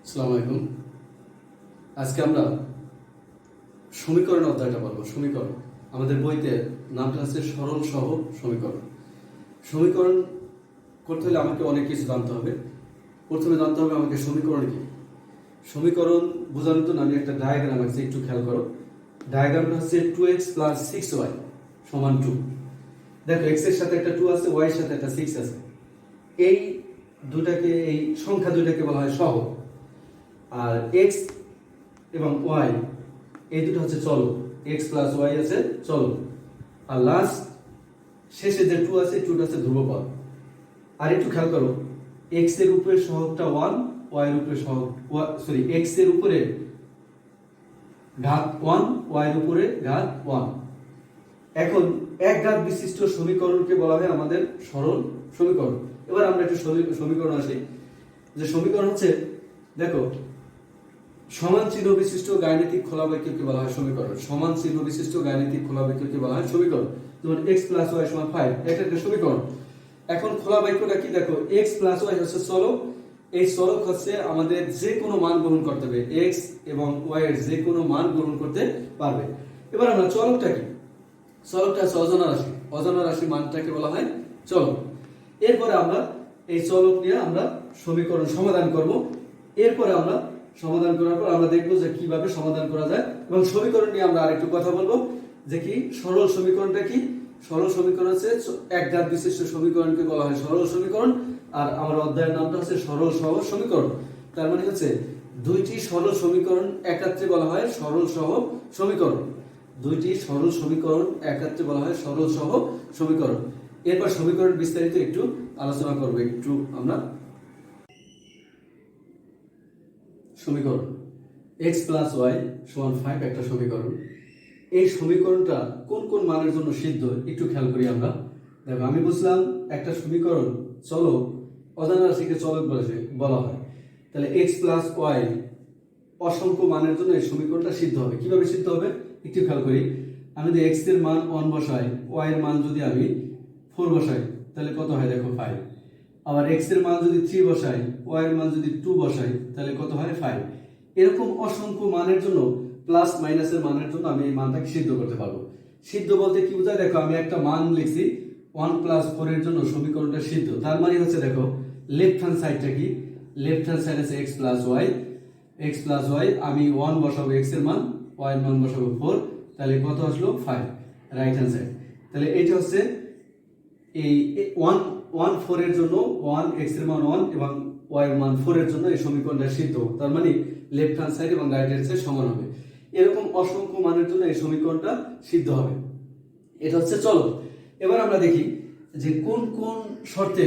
আসসালামু আলাইকুম। আজকে আমরা সমীকরণ অধ্যায়টা পড়ব। সমীকরণ আমাদের বইতে নামটা আছে সরল সহ সমীকরণ। সমীকরণ করতে হলে আমাকে অনেক কিছু জানতে হবে। প্রথমে জানতে হবে আমাকে সমীকরণ কি। সমীকরণ বোঝানোর জন্য আমি একটা ডায়াগ্রাম আছে, একটু খেয়াল করো। ডায়াগ্রামটা হচ্ছে 2x + 6y = 2। দেখো x এর সাথে একটা 2 আছে, y এর সাথে একটা 6 আছে। এই সংখ্যা দুটাকে বলা হয় সহগ। আর x এবং y এই দুটো হচ্ছে চলক। x + y আছে চলক। আর লাস্ট শেষে যে 2 আছে, 2টা আছে ধ্রুবপদ। আর একটু খেয়াল করো, x এর উপরে সহগটা 1, y এর উপরে x এর উপরে ঘাত 1, y এর উপরে ঘাত 1। এখন এক ঘাত বিশিষ্ট সমীকরণকে বলা হয় আমাদের সরল সমীকরণ। এবার আমরা একটু সমীকরণ আসি। যে সমীকরণ হচ্ছে, দেখো, সমান চিহ্ন বিশিষ্ট গাণিতিক খোলা বাক্যকে বলা হয় সমীকরণ। সমান চিহ্ন বিশিষ্ট গাণিতিক খোলা বাক্যকে বলা হয় সমীকরণ। যেমন x + y = 5, এটা একটা সমীকরণ। এখন খোলা বাক্যটা কি, দেখো, x + y হচ্ছে চলক। এই চলক হচ্ছে আমাদের যে কোনো মান গ্রহণ করতে হবে, x এবং y এর যে কোনো মান গ্রহণ করতে পারবে। এবার আমরা চলকটা কি, চলকটা হচ্ছে অজানা রাশি। অজানা রাশি মানটাকে বলা হয় চলক। এরপরে আমরা এই চলক নিয়ে আমরা সমীকরণ সমাধান করব। এরপরে আমরা সমাধান করার পর আমরা দেখব যে কিভাবে সমাধান করা যায়, এবং সমীকরণ নিয়ে আমরা আরেকটু কথা বলবো যে কি সরল সমীকরণটা কি। সরল সমীকরণ হচ্ছে এক ঘাত বিশিষ্ট সমীকরণকে বলা হয় সরল সমীকরণ। আর আমার অধ্যায়ের নামটা হচ্ছে সরল সহ সমীকরণ। তার মানে হচ্ছে দুইটি সরল সমীকরণ একাত্রে বলা হয় সরল সহ সমীকরণ। দুইটি সরল সমীকরণ একাত্রে বলা হয় সরল সহ সমীকরণ। এরপর সমীকরণ বিস্তারিত একটু আলোচনা করব। একটু আমরা সমীকরণ x + y = 5 একটা সমীকরণ। এই সমীকরণটা কোন কোন মানের জন্য সিদ্ধ একটু খেয়াল করি আমরা। দেখো, আমি বুঝলাম একটা সমীকরণ চলক, অজানা রাশিকে চলক বলা হয়। তাহলে x + y অসংখ্য মানের জন্য এই সমীকরণটা সিদ্ধ হবে। কিভাবে সিদ্ধ হবে একটু খেয়াল করি। আমি যদি x এর মান 1 বসাই, y এর মান যদি আমি 4 বসাই, তাহলে কত হয় দেখো 5। আবার x এর মান যদি 3 বসাই, y এর মান যদি 2 বসাই, তাহলে কত হয় 5। এরকম অসংখ্য মানের জন্য, প্লাস মাইনাসের মানের জন্য আমি এই মানটাকে সিদ্ধ করতে পারবো। সিদ্ধ বলতে কি বোঝায়, দেখো, আমি একটা মান লিখছি 1 + 4 এর জন্য সমীকরণটা সিদ্ধ। তার মানে হচ্ছে, দেখো, লেফট হ্যান্ড সাইডটা কি, লেফট হ্যান্ড সাইড আছে x + y। x + y আমি 1 বসাবো x এর মান, y এর মান বসাবো 4, তাহলে কত আসলো 5 রাইট হ্যান্ড সাইড। তাহলে এইটা হচ্ছে এই 1 4 এর জন্য 1, x এর মান 1 এবং y এর মান 4 এর জন্য এই সমীকরণটা সিদ্ধ। তার মানে লেফট হ্যান্ড সাইড এবং রাইট হ্যান্ড সাইড সমান হবে। এরকম অসংখ্য মানের জন্য এই সমীকরণটা সিদ্ধ হবে। এটা হচ্ছে চলক। এবার আমরা দেখি যে কোন কোন শর্তে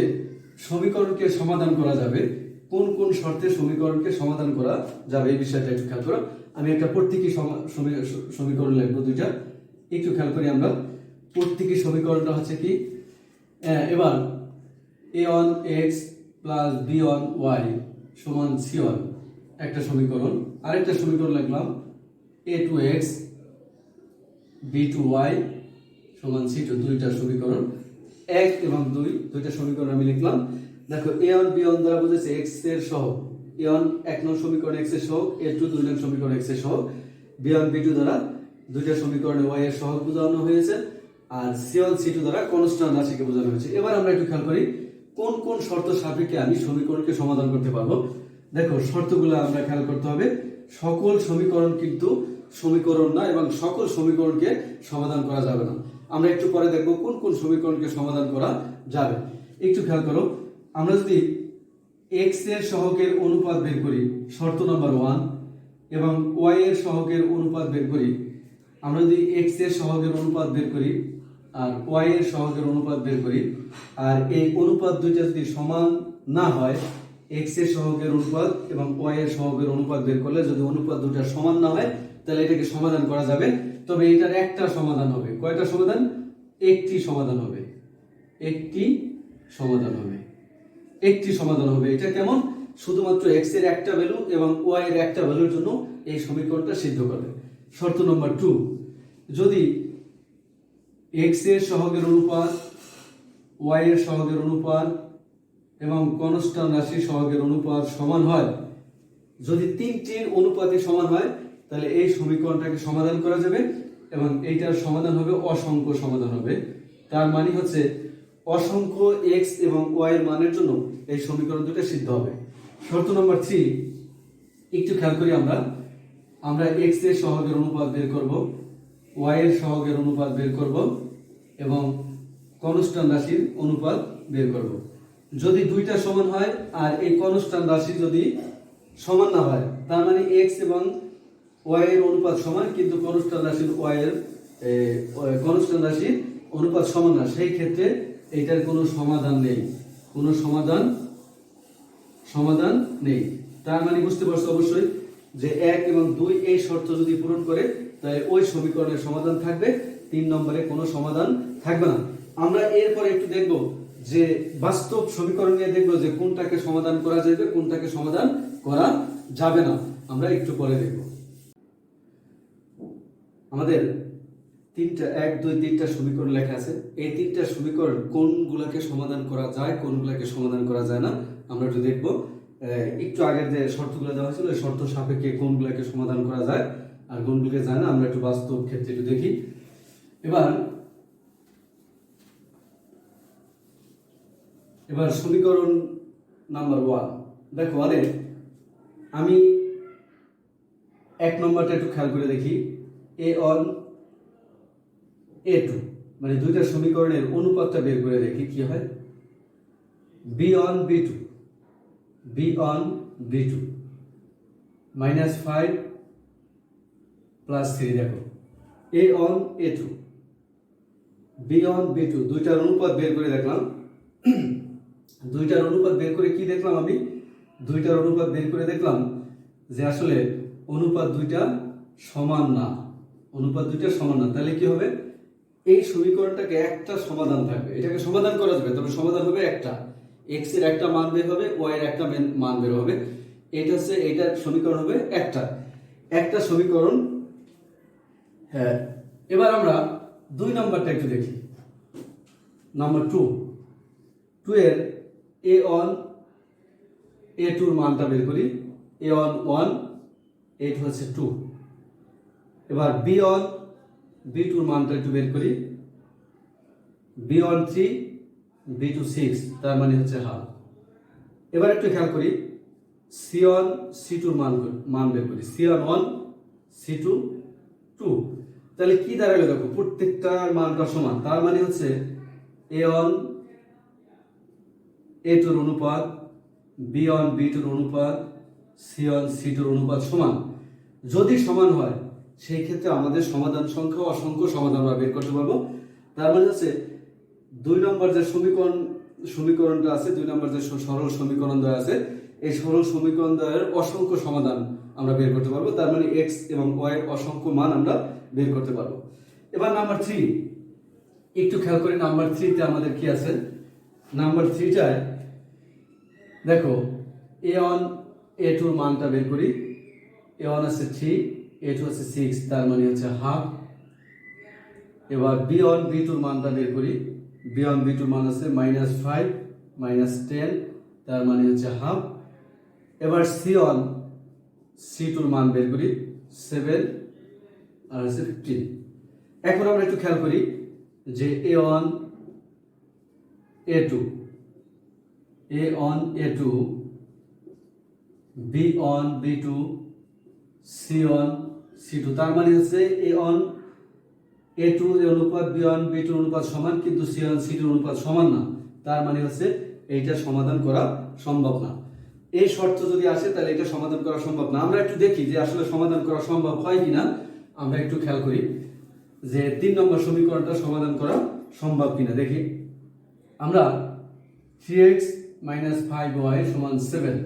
সমীকরণকে সমাধান করা যাবে। কোন কোন শর্তে সমীকরণকে সমাধান করা যাবে এই বিষয়টা একটু খেয়াল করো। আমি একটা প্রতীকী সমীকরণ লিখবো দুইটা, একটু খেয়াল করি আমরা। প্রতীকী সমীকরণটা হচ্ছে কি, এবার a1x + b1y = c1 একটা সমীকরণ। আরেকটা সমীকরণ লিখলাম a2x b2y = c2, দুইটা সমীকরণ। 1 এবং 2 দুইটা সমীকরণ আমি লিখলাম। দেখো, a1 b1 দ্বারা বোঝাচ্ছে x এর সহগ। a1 1 নং সমীকরণ x এর সহগ, a2 2 নং সমীকরণ x এর সহগ, b1 b2 দ্বারা দুইটা সমীকরণে y এর সহগ বোঝানো হয়েছে। আর c1 c2 দ্বারা কনস্ট্যান্ট রাশিকে বোঝানো হয়েছে। এবার আমরা একটু খেয়াল করি কোন কোন শর্ত সাপেক্ষে আমি সমীকরণকে সমাধান করতে পারবো। দেখো, শর্তগুলো আমরা খেয়াল করতে হবে। সকল সমীকরণ কিন্তু সমীকরণ না, এবং সকল সমীকরণকে সমাধান করা যাবে না। আমরা একটু পরে দেখব কোন কোন সমীকরণকে সমাধান করা যাবে। একটু খেয়াল করো, আমরা যদি x এর সহগের অনুপাত বের করি, শর্ত নাম্বার 1, এবং y এর সহগের অনুপাত বের করি। আমরা যদি x এর সহগের অনুপাত বের করি আর y এর সহগের অনুপাত বের করি, আর এই অনুপাত দুইটা যদি সমান না হয়, x এর সহগের অনুপাত এবং y এর সহগের অনুপাত বের করলে যদি অনুপাত দুইটা সমান না হয়, তাহলে এটাকে সমাধান করা যাবে। তবে এটার একটা সমাধান হবে। কয়টা সমাধান? একটি সমাধান হবে। একটি সমাধান হবে। একটি সমাধান হবে। এটা কেমন? শুধুমাত্র x এর একটা ভ্যালু এবং y এর একটা ভ্যালুর জন্য এই সমীকরণটা সিদ্ধ করবে। শর্ত নম্বর 2, যদি x এর সহগের অনুপাত, y এর সহগের অনুপাত এবং কনস্ট্যান্ট রাশির সহগের অনুপাত সমান হয়, যদি তিনটির অনুপাতে সমান হয় তাহলে এই সমীকরণটাকে সমাধান করা যাবে এবং এইটার সমাধান হবে অসংখ্য সমাধান হবে। তার মানে হচ্ছে অসংখ্য x এবং y এর মানের জন্য এই সমীকরণ দুটো সিদ্ধ হবে। শর্ত নম্বর 3 একটু খেয়াল করি আমরা x এর সহগের অনুপাত বের করব, y এর সহগের অনুপাত বের করব এবং কনস্ট্যান্ট রাশির অনুপাত বের করব। যদি দুইটা সমান হয় আর এই কনস্ট্যান্ট রাশি যদি সমান না হয় তার মানে x এবং y এর অনুপাত সমান কিন্তু কনস্ট্যান্ট রাশির কনস্ট্যান্ট রাশির অনুপাত সমান না, সেই ক্ষেত্রে এইটার কোনো সমাধান নেই, কোনো সমাধান নেই। তার মানে বুঝতে পারছো অবশ্যই যে 1 এবং 2 এই শর্ত যদি পূরণ করে তাহলে ওই সমীকরণের সমাধান থাকবে, 3 নম্বরে কোনো সমাধান থাকবে না। আমরা এরপরে একটু দেখব যে বাস্তব সমীকরণ নিয়ে দেখব যে কোনটাকে সমাধান করা যাবে কোনটাকে সমাধান করা যাবে না, আমরা একটু পরে দেখব। আমাদের 1 2 3টা সমীকরণ লেখা আছে, এই 3টা সমীকরণ কোনগুলোকে সমাধান করা যায় কোনগুলোকে সমাধান করা যায় না আমরা একটু দেখব। একটু আগের যে শর্তগুলো দেওয়া হয়েছিল ওই শর্ত সাপেক্ষে কোনগুলোকে সমাধান করা যায় আর কোনগুলোকে যায় না আমরা একটু বাস্তব ক্ষেত্রে একটু দেখি। এবার সমীকরণ নাম্বার 1 দেখো, আমি 1 নম্বরটা একটু খেয়াল করে দেখি, a1 a2 মানে দুইটা সমীকরণের অনুপাতটা বের করে দেখি কি হয়। b1 b2 -5 + 3 দেখো a1 a2 b1 b2 দুইটার অনুপাত বের করে দেখলাম। দুইটার অনুপাত বের করে কি দেখলাম আমি, দুইটার অনুপাত বের করে দেখলাম যে আসলে অনুপাত দুইটা সমান না, অনুপাত দুইটা সমান না। তাহলে কি হবে, এই সমীকরণটাকে একটা সমাধান থাকবে, এটাকে সমাধান করা যাবে তবে সমাধান হবে একটা, x এর একটা মান বের হবে y এর একটা মান বের হবে, এটা হচ্ছে এইটার সমীকরণ হবে একটা সমীকরণ। হ্যাঁ, এবার আমরা 2 নম্বরটা একটু দেখি। নাম্বার 2 এর a1 a2 এর মানটা বের করি, a1 1 a2 হচ্ছে 2। এবার b1 b2 এর মানটা একটু বের করি, b1 3 b2 6 তার মানে হচ্ছে হাফ। এবার একটু খেয়াল করি c1 c2 এর মান বের করি, c1 1 c2 2। তাহলে কি দাঁড়ালো দেখো, প্রত্যেকটার মানটা সমান, তার মানে হচ্ছে a1 a2 এর অনুপাত b1 b2 এর অনুপাত c1 c2 এর অনুপাত সমান। যদি সমান হয় সেই ক্ষেত্রে আমাদের সমাধান সংখ্যা অসংখ্য সমাধান আমরা বের করতে পারবো। তার মানে হচ্ছে 2 নম্বর যে সমীকরণটা আছে, 2 নম্বর যে সরল সমীকরণ দেওয়া আছে, এই সরল সমীকরণ দ্বয়ের অসংখ্য সমাধান আমরা বের করতে পারবো। তার মানে x এবং y এর অসংখ্য মান আমরা বের করতে পারবো। এবার নাম্বার 3 একটু খেয়াল করে, নাম্বার 3 তে আমাদের কি আছে, নাম্বার 3 টায় দেখো a1 a2 এর মানটা বের করি, a1 আছে 3 a2 আছে 6 তার মানে হচ্ছে হাফ। এবার b1 b2 এর মানটা বের করি, b1 b2 এর মান আছে -5 -10 তার মানে হচ্ছে হাফ। এবার c1 c2 এর মান বের করি 7 আর আছে 15। এখন আমরা একটু খেয়াল করি যে a1 a2 b1 b2 c1 c2 তার মানে হচ্ছে a1 a2 এর অনুপাত b1 b2 অনুপাত সমান কিন্তু c1 c2 অনুপাত সমান না, তার মানে হচ্ছে এইটা সমাধান করা সম্ভব না। এই শর্ত যদি আসে তাহলে এটা সমাধান করা সম্ভব না। আমরা একটু দেখি যে আসলে সমাধান করা সম্ভব হয় কিনা, আমরা একটু খেয়াল করি যে 3 নম্বর সমীকরণটা সমাধান করা সম্ভব কিনা দেখি। আমরা 3x - 5y = 7,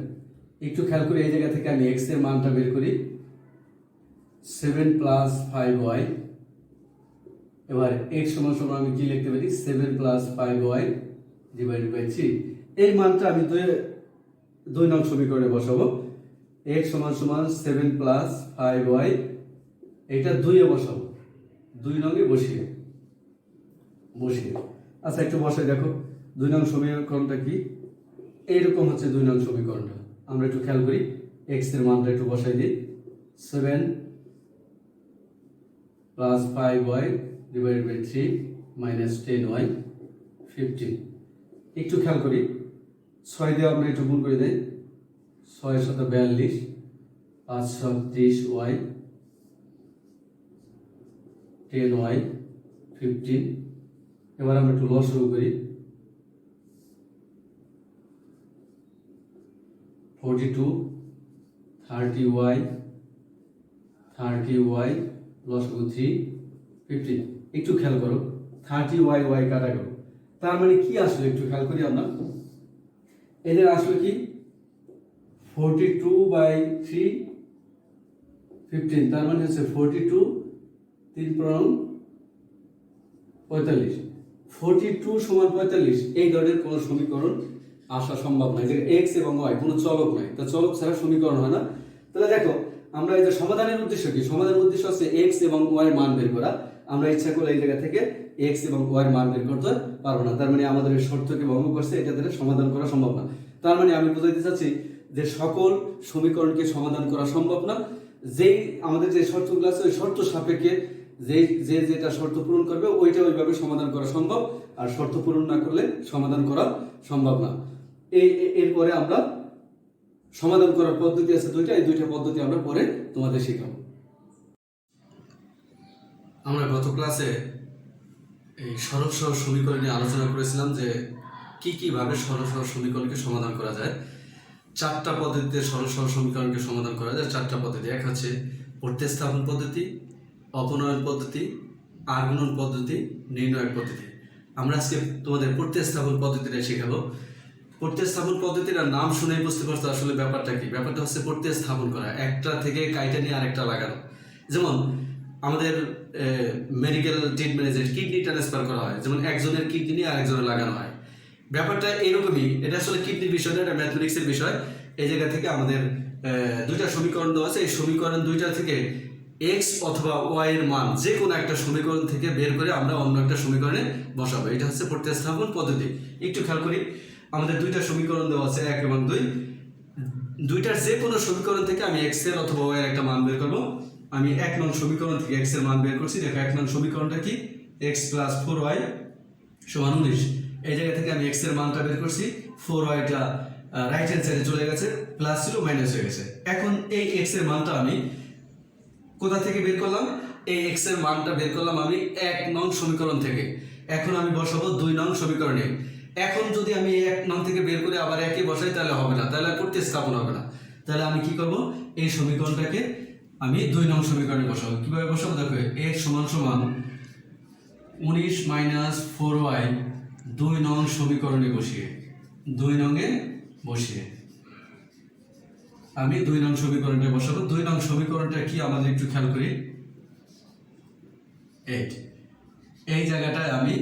একটু খেয়াল করি এই জায়গা থেকে আমি x এর মানটা বের করি 7 + 5y। এবার x = আমি কি লিখতে পারি 7 + 5y / 3। এই মানটা আমি 2 নং সমীকরণে বসাবো, x = 7 + 5y, এটা 2 এ বসাবো, 2 নং এ বসিয়ে আচ্ছা একটু বসাই দেখো 2 নং সমীকরণটা কি, এইরকম হচ্ছে 2 নং সমীকরণটা। আমরা একটু খেয়াল করি এক্স এর মানটা একটু বসাই দিই। 7 plus 5y divided by 3 minus 10y 15। একটু খেয়াল করি, 6 দিয়ে আমরা একটু গুণ করে দেই। 6 সাথে 42, 5 7 30y, 10y 15। এবার আমরা একটু লসাগু করি। 42 30y লসাগু 3 15। একটু খেয়াল করো, 30y কাটা গেল, তার মানে কি আসলে একটু খেয়াল করি আমরা। এদের আসলে কি 42/3 15, তার মানে হচ্ছে 42 3 45। 42 সমান 45 এই ধরনের কোনো সমীকরণ আসা সম্ভব নয়, যে এক্স এবং ওয়াই কোনো চলক নয়, তা চলক ছাড়া সমীকরণ হয় না। তাহলে দেখো আমরা এই যে সমাধানের উদ্দেশ্য কি, সমাধানের উদ্দেশ্য হচ্ছে এক্স এবং ওয়াই এর মান বের করা। আমরা ইচ্ছা করলে এই জায়গা থেকে এক্স এবং ওয়াই এর মান বের করতে পারবো না, তার মানে আমাদের এই শর্তকে ভঙ্গ করছে, এটা দ্বারা সমাধান করা সম্ভব না। তার মানে আমি বোঝাতে চাচ্ছি যে সকল সমীকরণকে সমাধান করা সম্ভব না। যেই আমাদের যে শর্তগুলো আছে ওই শর্ত সাপেক্ষে যেটা শর্ত পূরণ করবে ওইটা ওইভাবে সমাধান করা সম্ভব, আর শর্ত পূরণ না করলে সমাধান করা সম্ভব না। এরপরে আমরা সমাধান করার পদ্ধতি আছে দুইটা, এই দুইটা পদ্ধতি আমরা পরে তোমাদের শেখাবো। আমরা গত ক্লাসে এই সরল সহজ সমীকরণ নিয়ে আলোচনা করেছিলাম যে কিভাবে সরল সহজ সমীকরণকে সমাধান করা যায়। 4টা পদ্ধতিতে সরল সহজ সমীকরণকে সমাধান করা যায়। 4টা পদ্ধতি, এক হচ্ছে প্রতিস্থাপন পদ্ধতি, অপনয়ন পদ্ধতি, আগুণন পদ্ধতি, নির্ণয় পদ্ধতি। আমরা আজকে তোমাদের প্রতিস্থাপন পদ্ধতিটা শেখাবো। প্রতিস্থাপন পদ্ধতির নাম শুনেই বুঝতে পারছো আসলে ব্যাপারটা কি। ব্যাপারটা হচ্ছে প্রতিস্থাপন করা, একটা থেকে কাইটা নিয়ে আরেকটা লাগানো। যেমন আমাদের মেডিকেল ট্রিটমেন্টে যে কিডনি ট্রান্সফার করা হয়, যেমন একজনের কিডনি নিয়ে আরেকজনের লাগানো হয়, ব্যাপারটা এরকমই। এটা আসলে কিডনির বিষয় না, এটা ম্যাথমেটিক্সের বিষয়। এই জায়গা থেকে আমাদের দুইটা সমীকরণ দেওয়া আছে, এই সমীকরণ দুইটা থেকে এক্স অথবা ওয়াই এর মান যে কোনো একটা সমীকরণ থেকে বের করে আমরা অন্য একটা সমীকরণে বসাবো। এটা হচ্ছে প্রতিস্থাপন পদ্ধতি। একটু খেয়াল করি, আমাদের দুইটা সমীকরণ দেওয়া আছে 1 এবং 2। দুইটার যে কোনো সমীকরণ থেকে আমি এক্স এর অথবা ওয়াই এর একটা মান বের করবো। আমি 1 নং সমীকরণ থেকে এক্স এর মান বের করছি। দেখো 1 নং সমীকরণটা কি, x + 4y = 19। এই জায়গা থেকে আমি এক্স এর মানটা বের করছি, 4yটা রাইট হ্যান্ড সাইডে চলে গেছে, প্লাস ছিল মাইনাস হয়ে গেছে। এখন এই এক্স এর মানটা আমি কোথা থেকে বের করলাম, এই এক্স এর মানটা বের করলাম আমি 1 নং সমীকরণ থেকে। এখন আমি বসাবো 2 নং সমীকরণে। এখন যদি আমি 1 নং থেকে বের করে আবার 1 এ বসাই তাহলে হবে না, তাহলে প্রতিস্থাপন হবে না। তাহলে আমি কি করব, এই সমীকরণটাকে আমি 2 নং সমীকরণে বসাবো। কিভাবে বসাবো, দেখো x = 19 - 4y 2 নং সমীকরণে বসিয়ে, 2 নংয়ে বসিয়ে আমি 2 নং সমীকরণটা বসাবো। 2 নং সমীকরণটা কি আমাদের একটু খেয়াল করি। 8 এই জায়গাটায় আমি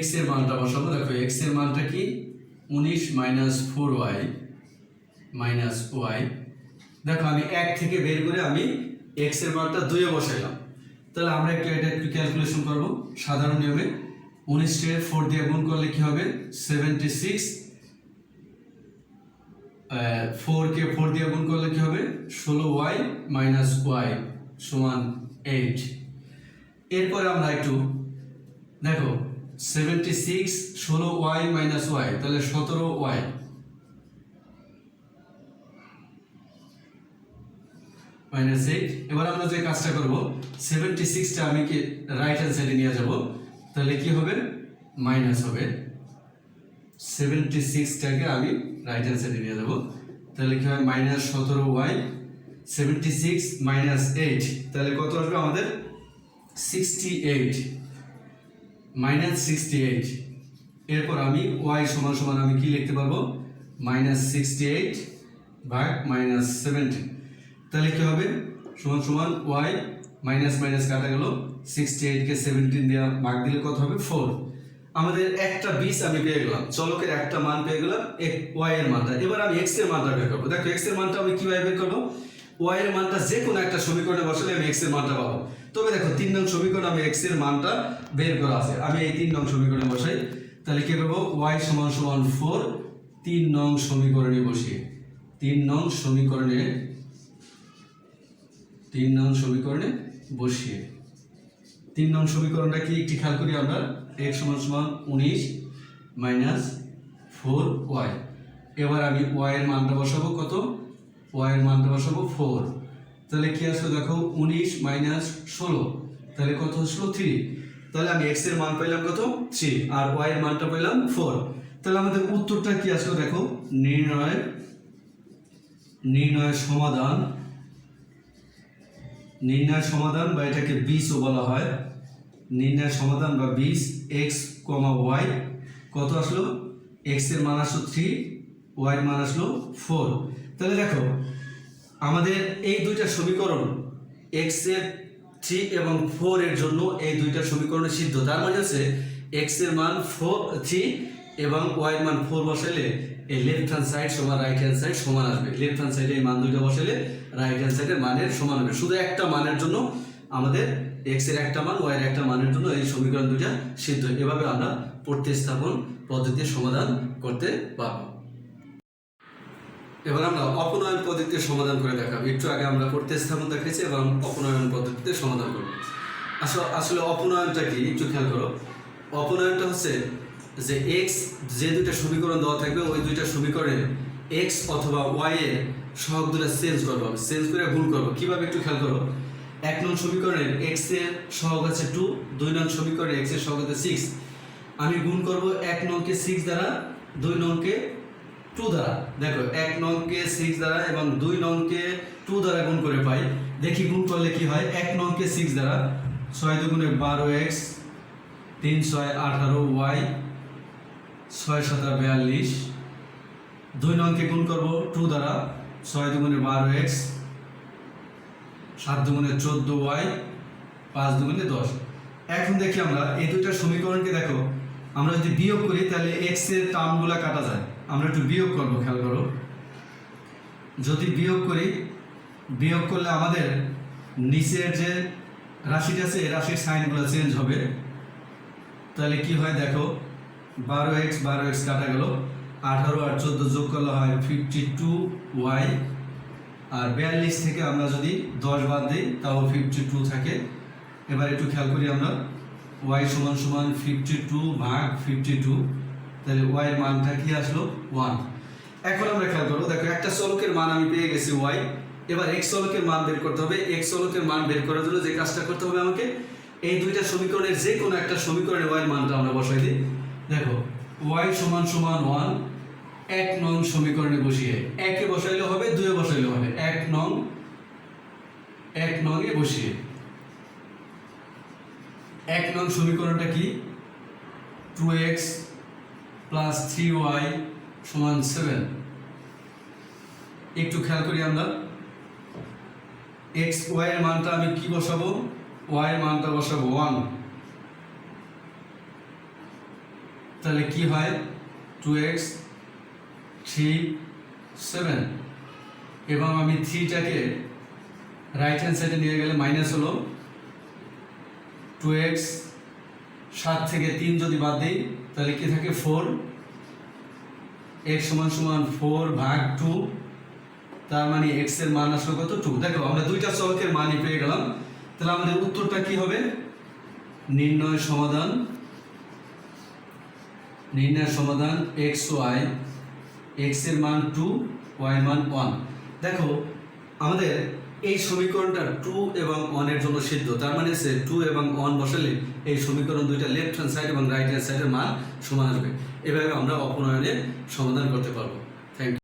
x এর মানটা বসাবো। দেখো x এর মানটা কি, 19 - 4y - y। দেখো আমি 1 থেকে বের করে আমি x এর মানটা 2 এ বসাইলাম। তাহলে আমরা এটা একটু ক্যালকুলেশন করব সাধারণ নিয়মে। 19 কে 4 দিয়ে গুণ করলে কি হবে, 76। 4 কে 4 দিয়ে গুণ করলে কি হবে, 16y - y = 8। এরপরে আমরা একটু দেখো 76 16y - y, তাহলে 17y -8। এবার আমরা যে কাজটা করব, 76টা আমি কি রাইট হ্যান্ড সাইডে নিয়ে যাব, তাহলে কি হবে, মাইনাস হবে। 76টাকে আমি রাইট হ্যান্ড সাইডে নিয়ে যাব, তাহলে কি হয়, -17y 76 - 8, তাহলে কত আসবে আমাদের, 68 -68। এরপর আমি y = আমি কি লিখতে পারবো, -68 ভাগ -70। তাহলে কি হবে, সমান y মাইনাস মাইনাস কাটা গেল, 68 কে 17 দিয়ে ভাগ দিলে কত হবে, 4। আমাদের একটা বিস আমি পেয়ে গেলাম, চলকের একটা মান পেয়ে গেলাম y এর মানটা। এবার আমি x এর মানটা বের করব। দেখো x এর মানটা আমি কিভাবে বের করব, y এর মানটা যে কোনো একটা সমীকরণে বসালে আমি x এর মানটা পাবো। তবে দেখো 3 নং সমীকরণ আমি x এর মানটা বের করা আছে, আমি এই 3 নং সমীকরণে বসাই। তাহলে কি করব, y = 4 3 নং সমীকরণে বসিয়ে, 3 নং সমীকরণে বসিয়ে 3 নং সমীকরণটা কি একটি খেয়াল করি আমরা। x = 19 - 4y। এবার আমি y এর মানটা বসাবো কত, y এর মানটা বসাবো 4। তাহলে কি আসলো দেখো, 19 - 16, তাহলে কত আসলো 3। তাহলে আমি x এর মান পাইলাম কত 3 আর y এর মানটা পাইলাম 4। তাহলে আমাদের উত্তরটা কি আসলো দেখো, নির্ণয় সমাধান বা এটাকে বীজও বলা হয়। নির্ণয় সমাধান বা বীজ x, y কত আসলো, x এর মান আসলো 3, y এর মান আসলো 4। তাহলে দেখো আমাদের এই দুইটা সমীকরণ x এর 3 এবং 4 এর জন্য এই দুইটা সমীকরণের সিদ্ধ। তার মানে হচ্ছে x এর মান 3 এবং y এর মান 4 বসাইলে এই লেফট হ্যান্ড সাইড সমান রাইট হ্যান্ড সাইড সমান আসবে। লেফট হ্যান্ড সাইডে এই মান দুইটা বসাইলে রাইট হ্যান্ড সাইডের মানের সমান হবে। শুধু একটা মানের জন্য আমাদের x এর একটা মান, y এর একটা মানের জন্য এই সমীকরণ দুইটা সিদ্ধ। এভাবে আমরা প্রতিস্থাপন পদ্ধতির সমাধান করতে পারবো। এবার আমরা অপনয়ন পদ্ধতির সমাধান করে দেখাবো। একটু আগে আমরা প্রতিস্থাপন দেখেছি এবং অপনয়ন পদ্ধতিতে সমাধান করব। আসলে অপনয়নটা কি একটু খেয়াল করো। অপনয়নটা হচ্ছে যে x যে দুইটা সমীকরণ দেওয়া থাকবে ওই দুইটা সমীকরণে x অথবা y এর সহগ দুটো চেঞ্জ করে গুণ করবো। কিভাবে একটু খেয়াল করো। 1 নং সমীকরণের x এর সহগ আছে 2, 2 নং সমীকরণে x এর সহগ আছে 6। আমি গুণ করব 1 নংকে 6 দ্বারা, 2 নংকে 2 দ্বারা। দেখো 1 নংকে 6 দ্বারা এবং 2 নংকে 2 দ্বারা গুণ করে পাই। দেখি গুণ করলে কি হয়। 1 নংকে 6 দ্বারা 6 × 2 = 12x, 3 × 6 = 18y, 6 × 7 = 42। 2 নংকে গুণ করব 2 দ্বারা, 6 × 2 = 12x, 7 × 2 = 14y, 5 × 2 = 10। এখন দেখি আমরা এই দুইটা সমীকরণকে দেখো, আমরা যদি বিয়োগ করি তাহলে x এর টার্মগুলো কাটা যায়। আমরা একটু বিয়োগ করব, খেয়াল করো। যদি বিয়োগ করি, বিয়োগ করলে আমাদের নিচের যে রাশিটা আছে এই রাশির সাইনগুলো চেঞ্জ হবে। তাহলে কি হয় দেখো, 12x কাটা গেল, 18 আর 14 যোগ করলে হয় 52y, আর 42 থেকে আমরা যদি 10 বাদ দিই তাও 52 থাকে। এবার একটু খেয়াল করি আমরা, y = 52/52, তাহলে y এর মানটা কি আসলো 1। এখন আমরা খেয়াল করব, দেখো একটা চলকের মান আমি পেয়ে গেছি y। এবার x চলকের মান বের করতে হবে। x চলকের মান বের করার জন্য যে কাজটা করতে হবে আমাকে, এই দুইটা সমীকরণের যে কোনো একটা সমীকরণে y এর মানটা আমরা বসাই দিই। দেখো y = 1 1 নং সমীকরণে বসিয়ে, 1 এ বসাইলে হবে, 2 এ বসাইলে হবে। 1 নং এ বসিয়ে 1 নং সমীকরণটা কি, 2x + 3y = 7। একটু খেয়াল করি আমরা, x y এর মানটা আমি কি বসাবো, y এর মানটা বসাবো 1। তাহলে কি হয়, 2x 3 7, এবং আমি 3টাকে রাইট হ্যান্ড সাইডে নিয়ে গেলে মাইনাস হলো। 2x 7 থেকে 3 যদি বাদ দিই তাহলে কি থাকে 4, x = 4/2, তার মানে x এর মান আসলো কত 2। দেখো আমরা দুইটা চলকের মানই পেয়ে গেলাম। তাহলে আমাদের উত্তরটা কি হবে, নির্ণয় সমাধান x y, x এর মান 2, y এর মান 1। দেখো আমাদের এই সমীকরণটা 2 এবং 1 এর জন্য সিদ্ধ। তার মানে হচ্ছে 2 এবং 1 বসালে এই সমীকরণ দুইটা লেফট হ্যান্ড সাইড এবং রাইট হ্যান্ড সাইডের মান সমান আসবে। এভাবে আমরা অপনয়নের সমাধান করতে পারবো। Thank you.